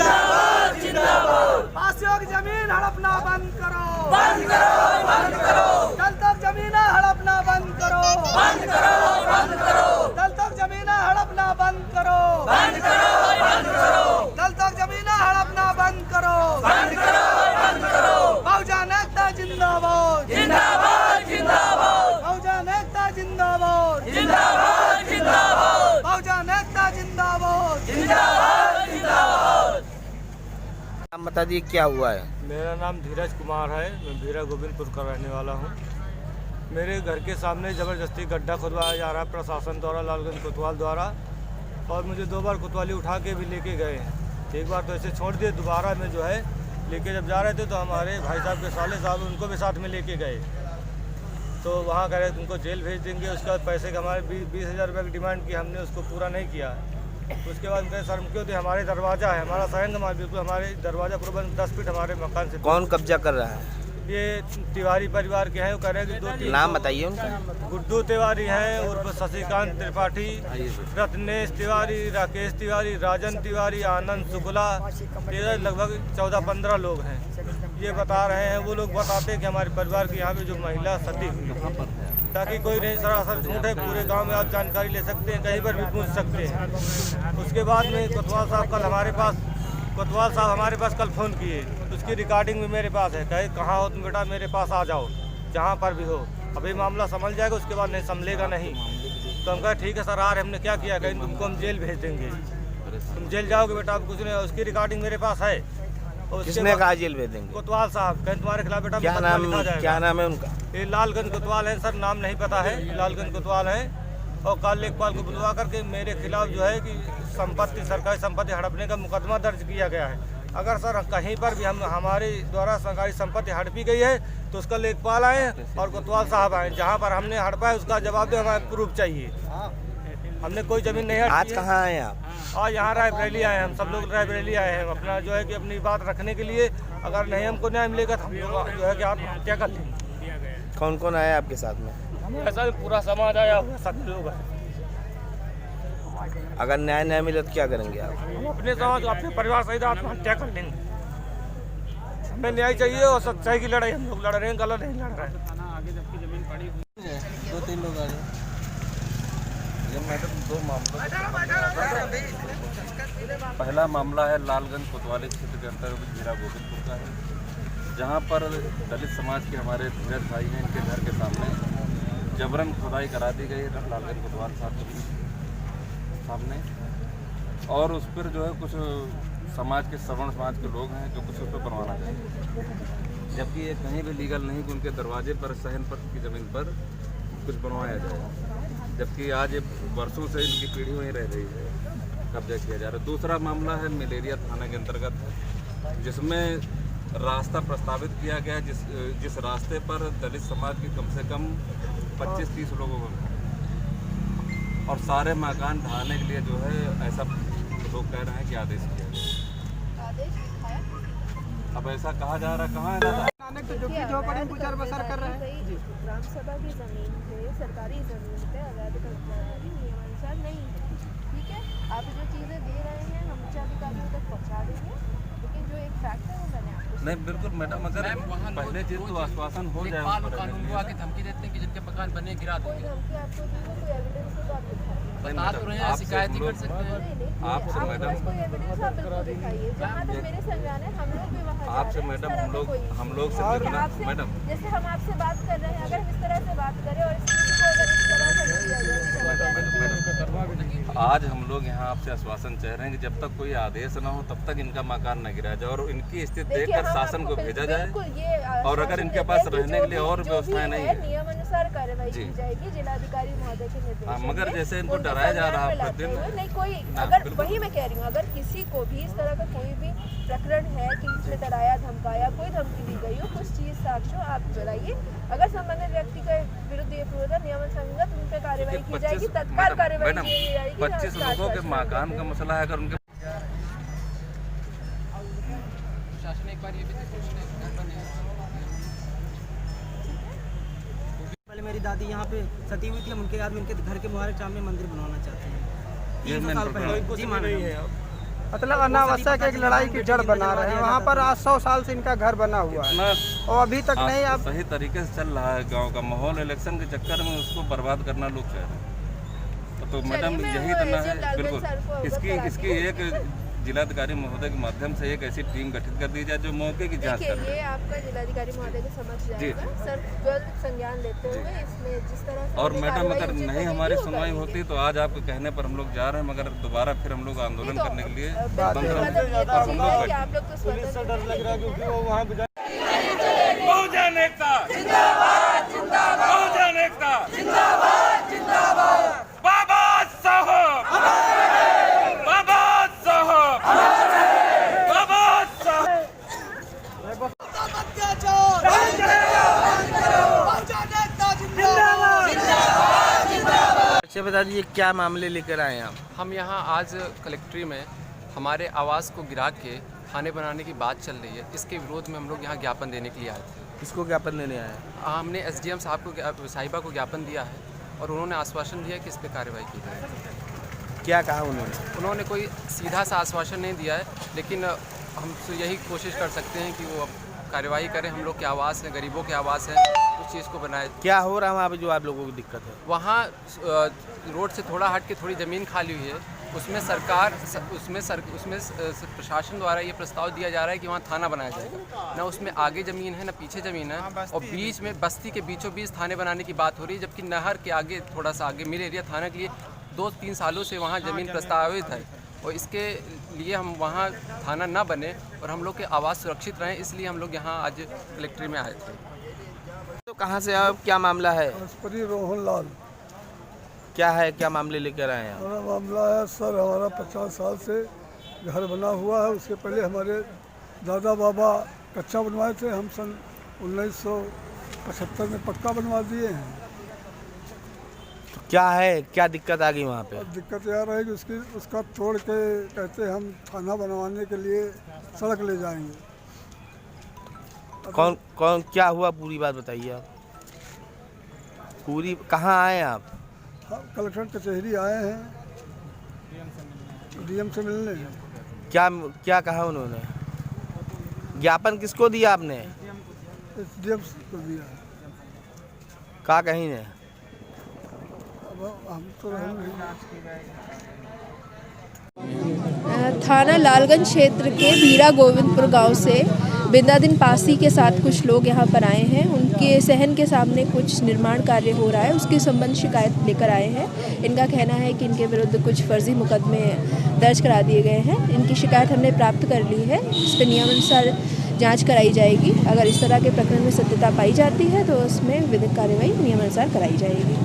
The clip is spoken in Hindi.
जिंदाबाद जिंदाबाद। फांसियों की जमीन हड़पना बंद करो, बंद करो, बंद करो, जल तक जमीन हड़पना बंद करो, बंद करो, बंद करो, जल तक जमीन हड़पना बंद करो, बंद करो, बंद करो, जल तक जमीन हड़पना बंद करो, बंद करो, बंद करो। बहुजन एकता जिंदाबाद, जिंदाबाद जिंदाबाद, बहुजन एकता जिंदाबाद, जिंदाबाद जिंदाबाद, बहुजन एकता जिंदाबाद। जिंदाबाद जिंदाबाद। नाम बता दिए, क्या हुआ है? मेरा नाम धीरज कुमार है। मैं भीरा गोविंदपुर का रहने वाला हूँ। मेरे घर के सामने ज़बरदस्ती गड्ढा खुदवाया जा रहा है प्रशासन द्वारा, लालगंज कोतवाल द्वारा, और मुझे 2 बार कोतवाली उठा के भी लेके गए हैं। एक बार तो ऐसे छोड़ दिए, दोबारा में जो है लेके जब जा रहे थे तो हमारे भाई साहब के साले साहब उनको भी साथ में लेके गए। तो वहाँ कह रहे तुमको जेल भेज देंगे। उसके बाद पैसे का हमारे 20,000 रुपये की डिमांड की, हमने उसको पूरा नहीं किया। उसके बाद कहे सर क्यों थे, हमारे दरवाज़ा है, हमारा सहन हमारे बिल्कुल हमारे दरवाज़ा पूरा 10 फीट हमारे मकान से। कौन कब्जा कर रहा है? ये तिवारी परिवार के हैं। वो कह रहे हैं कि 2-3 नाम बताइए उनका। गुड्डू तिवारी हैं, उर्फ शशिकांत त्रिपाठी, रत्नेश तिवारी, राकेश तिवारी, राजन तिवारी, आनंद शुक्ला, ये लगभग 14-15 लोग हैं। ये बता रहे हैं, वो लोग बताते हैं कि हमारे परिवार की यहाँ पे जो महिला सती हुई, ताकि कोई नहीं सरासर झूठ है। पूरे गांव में आप जानकारी ले सकते हैं, कहीं पर भी पूछ सकते हैं। उसके बाद में कोतवाल साहब हमारे पास कल फ़ोन किए, उसकी रिकॉर्डिंग भी मेरे पास है। कहे कहाँ हो तुम बेटा, मेरे पास आ जाओ, जहाँ पर भी हो। अभी मामला संभल जाएगा, उसके बाद नहीं संभलेगा नहीं। तो हम कहा ठीक है सर, आ रहे। हमने क्या किया, कहीं तुमको हम जेल भेज देंगे, तुम जेल जाओगे बेटा, आप कुछ नहीं। उसकी रिकॉर्डिंग मेरे पास है। किसने कहा जेल भेज देंगे? कोतवाल साहब कहीं तुम्हारे खिलाफ बेटा क्या नाम है उनका? ये लालगंज कोतवाल है सर, नाम नहीं पता है, लालगंज कोतवाल है। और कल लेखपाल को बुलवा करके मेरे खिलाफ जो है कि संपत्ति, सरकारी संपत्ति हड़पने का मुकदमा दर्ज किया गया है। अगर सर कहीं पर भी हमारे द्वारा सरकारी संपत्ति हड़पी गई है तो उसका लेखपाल आए और कोतवाल साहब आए। जहाँ पर हमने हड़पा है उसका जवाब दे, हमारे प्रूफ चाहिए। हमने कोई जमीन नहीं हड़पी। आज कहाँ आए आप? और यहाँ रायबरेली आए हैं, हम सब लोग रायबरेली आए हैं अपना जो है कि अपनी बात रखने के लिए। अगर नहीं हमको न्याय मिलेगा तो हम लोग जो है कि आत्महत्या कर लेंगे। कौन कौन आया आपके साथ में? ऐसा पूरा समाज आया, सब लोग हैं। अगर न्याय नहीं मिले तो क्या करेंगे आप? हम अपने समाज, अपने परिवार सहित आत्महत्या कर लेंगे। हमें न्याय चाहिए और सच्चाई की लड़ाई हम लोग लड़ रहे हैं, गलत नहीं लड़ रहे हैं। आगे जबकि जमीन पड़ी हुई है, 2-3 लोग आ गए। मैडम 2 मामलों। पहला मामला है लालगंज कोतवाली क्षेत्र के अंतर्गत भीरा गोविंदपुर का है, जहां पर दलित समाज के हमारे धीरज भाई हैं, इनके घर के सामने जबरन खुदाई करा दी गई लालगंज कोतवाल साहब के सामने। और उस पर जो है कुछ समाज के सवर्ण समाज के लोग हैं जो कुछ उस पर बनवाना चाहते हैं, जबकि ये कहीं भी लीगल नहीं कि उनके दरवाजे पर सहन पत्र की ज़मीन पर कुछ बनवाया जाए। जबकि आज वर्षों से इनकी पीढ़ी वहीं रह रही है, कब्जा किया जा रहा है। दूसरा मामला है मलेरिया थाना के अंतर्गत, जिसमें रास्ता प्रस्तावित किया गया जिस रास्ते पर दलित समाज के कम से कम 25-30 लोगों को, और सारे मकान ढहाने के लिए जो है ऐसा लोग कह रहे हैं कि आदेश किया गया। अब ऐसा कहा जा रहा है, कहाँ है दादा? गुजर बसर कर रहे हैं। ग्राम सभा की जमीन पे, सरकारी जमीन पे अवैध कब्जादारी नियमानुसार नहीं है। ठीक है, आप जो चीज़ें दे रहे हैं हम उच्च अधिकारियों तक पहुंचा देंगे, लेकिन जो एक फैक्ट है वो मैंने आपको नहीं बिल्कुल मैडम, अगर पहले चीज़ तो आश्वासन हो जाए। कानून को आके धमकी देते हैं कि जिनके मकान बने गिरा कोई देंगे। धमकी आपको दी है, कोई एविडेंस हो तो आप दिखाइए। बता तो रहे हैं, शिकायत ही कर सकते हैं। आपसे आपके मैडम, पास कोई एविडेंस आप बिल्कुल दिखाइए। जहाँ तक मेरे संज्ञान है, हम लोग भी वहाँ जा आपसे रहे हैं। मैडम हम लोग से और मिलना आपसे मैडम, जैसे हम आपसे बात कर रहे हैं, अगर हम इस तरह से बात करें और इस चीज़ को अगर इस तरह से नहीं किया जाए, आज हम लोग यहाँ आपसे आश्वासन चाह रहे हैं कि जब तक कोई आदेश ना हो तब तक इनका मकान न गिराया जाए और इनकी स्थिति देखकर शासन को भेजा जाए। और अगर इनके पास रहने के लिए और व्यवस्थाएं नहीं है, नियम अनुसार कार्रवाई की जाएगी जिलाधिकारी महोदय के निर्देश। मगर जैसे इनको डराया जा रहा है प्रतिदिन, नहीं कोई, अगर वही मैं कह रही हूँ, अगर किसी को भी इस तरह का कोई भी प्रकरण है कि इसमें डराया धमकाया, कोई धमकी दी गई हो, कुछ चीज साक्ष्य आप चलाइए। अगर संबंधित व्यक्ति के विरुद्ध ये पूरा नियम संगत उन पर कार्रवाई की जाएगी, तत्काल कार्रवाई की जाएगी। 25 लोगों के मकान का मसला है, अगर उनके शासन एक बार ये भी पहले मेरी दादी यहाँ पे सती हुई थी, हम उनके याद में उनके घर के मुबारक सामने मंदिर बनवाना चाहते हैं। 300 साल पहले जी माना मतलब अनावश्यक एक लड़ाई की जड़ बना रहे हैं। वहाँ पर आज 100 साल से इनका घर बना हुआ है इतना और अभी तक नहीं। आप सही तरीके से चल रहा है गांव का माहौल, इलेक्शन के चक्कर में उसको बर्बाद करना लोग चाह रहे हैं। तो मैडम मैं यही वो इतना एजेंट है, लालगंज बिल्कुल सर को अवगत करा इसकी दूं। एक जिलाधिकारी महोदय के माध्यम से एक ऐसी टीम गठित कर दी जाए जो मौके की जांच देखिए, करे। ये आपका जिलाधिकारी महोदय के समक्ष जाएगा। सर जल्द संज्ञान लेते हुए इसमें जिस तरह से और हमें मैडम कार्रवाई अगर उचित नहीं लगेगी, हमारी वो सुनवाई करेंगे। होती तो आज आपके कहने पर हम लोग जा रहे हैं, मगर दोबारा फिर हम लोग आंदोलन तो, करने के लिए बिल्कुल, बंद मतलब रहेंगे। ये तो चीज़ है कि आप लोग तो पुलिस से डर लग रहा है क्योंकि वो वहाँ बहुजन एकता जिंदाबाद जिंदाबाद बहुजन एकता जिंदाबाद जिंदाबाद बाबा साहब बाबा साहब बाबा साहब अत्याचार अच्छा बता दीजिए क्या मामले लेकर आए हैं आप? हम यहाँ आज कलेक्ट्री में हमारे आवास को गिरा के थाने बनाने की बात चल रही है, इसके विरोध में हम लोग यहाँ ज्ञापन देने के लिए आए थे। किसको ज्ञापन देने आए हैं? हमने एसडीएम साहब को साहिबा को ज्ञापन दिया है और उन्होंने आश्वासन दिया है कि इस पर कार्रवाई की जाए। क्या कहा उन्होंने? उन्होंने कोई सीधा सा आश्वासन नहीं दिया है, लेकिन हम तो यही कोशिश कर सकते हैं कि वो कार्रवाई करें। हम लोग के आवास हैं, गरीबों के आवास हैं, उस चीज़ को बनाए। क्या हो रहा है वहाँ पे जो आप लोगों को दिक्कत है? वहाँ रोड से थोड़ा हट के थोड़ी ज़मीन खाली हुई है, उसमें सरकार उसमें प्रशासन द्वारा ये प्रस्ताव दिया जा रहा है कि वहाँ थाना बनाया जाएगा। ना उसमें आगे ज़मीन है ना पीछे ज़मीन है, और बीच में बस्ती के बीचों बीच थाने बनाने की बात हो रही है, जबकि नहर के आगे थोड़ा सा आगे मिल एरिया थाने के लिए 2-3 सालों से वहाँ ज़मीन प्रस्तावित है, और इसके लिए हम वहाँ थाना ना बने और हम लोग के आवास सुरक्षित रहें, इसलिए हम लोग यहाँ आज कलेक्ट्री में आए थे। तो कहाँ से आप, क्या मामला है? हस्पति रोहन लाल। क्या है, क्या मामले लेकर आए हैं आप? हमारा मामला है सर, हमारा 50 साल से घर बना हुआ है। उसके पहले हमारे दादा बाबा कच्चा बनवाए थे, हम सन 1975 में पक्का बनवा दिए हैं। तो क्या है, क्या दिक्कत आ गई वहाँ पे? अब दिक्कत यह रही कि उसका तोड़ के कहते हम थाना बनवाने के लिए सड़क ले जाएंगे। कौन कौन क्या हुआ, पूरी बात बताइए आप। पूरी कहाँ आए आप? हम कलेक्टर कचहरी आए हैं, डीएम से मिलने। क्या क्या कहा उन्होंने? ज्ञापन किसको दिया आपने? एसडीएम को दिया है। कहा कहीं ने? अब हम तो रहे नहीं। थाना लालगंज क्षेत्र के बीरा गोविंदपुर गांव से बिंदादिन पासी के साथ कुछ लोग यहां पर आए हैं। उनके सहन के सामने कुछ निर्माण कार्य हो रहा है, उसके संबंध शिकायत लेकर आए हैं। इनका कहना है कि इनके विरुद्ध कुछ फर्जी मुकदमे दर्ज करा दिए गए हैं। इनकी शिकायत हमने प्राप्त कर ली है, इस पर नियमानुसार जांच कराई जाएगी। अगर इस तरह के प्रकरण में सत्यता पाई जाती है तो उसमें विधिक कार्रवाई नियमानुसार कराई जाएगी।